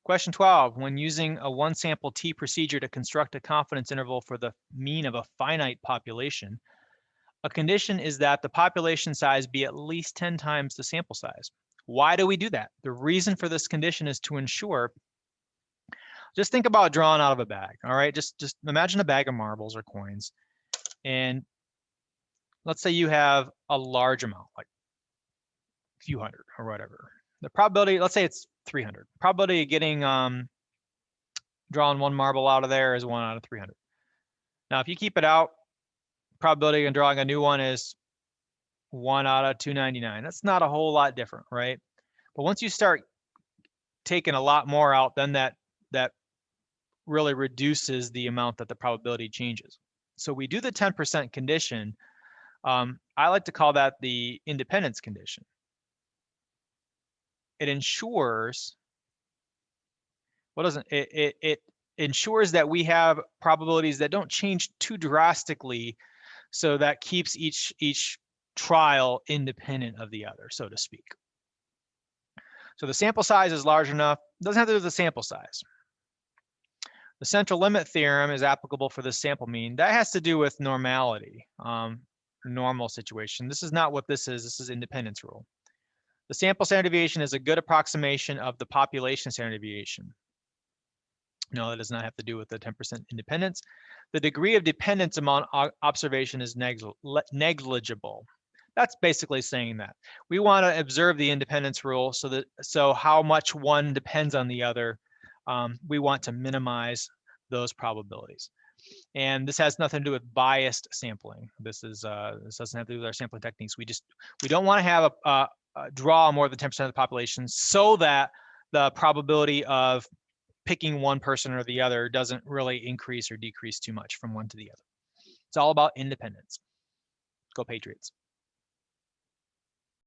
Question 12, when using a one sample T procedure to construct a confidence interval for the mean of a finite population, a condition is that the population size be at least 10 times the sample size. Why do we do that? The reason for this condition is to ensure, just think about drawing out of a bag, all right? Just imagine a bag of marbles or coins, and let's say you have a large amount, like a few hundred or whatever. The probability, let's say it's 300. Probability of getting drawing one marble out of there is 1 out of 300. Now, if you keep it out, probability of drawing a new one is 1 out of 299. That's not a whole lot different, right? But once you start taking a lot more out, then that really reduces the amount that the probability changes. So we do the 10% condition. I like to call that the independence condition. It ensures, what doesn't it ensures that we have probabilities that don't change too drastically, so that keeps each trial independent of the other, so to speak. So the sample size is large enough. It doesn't have to do with the sample size. The central limit theorem is applicable for the sample mean. That has to do with normality, normal situation. This is not what this is. This is independence rule. The sample standard deviation is a good approximation of the population standard deviation. No, that does not have to do with the 10% independence. The degree of dependence among observation is negligible. That's basically saying that we want to observe the independence rule, so how much one depends on the other. We want to minimize those probabilities. And this has nothing to do with biased sampling. This doesn't have to do with our sampling techniques. We don't want to have a draw more than 10% of the population, so that the probability of picking one person or the other doesn't really increase or decrease too much from one to the other. It's all about independence. Go Patriots.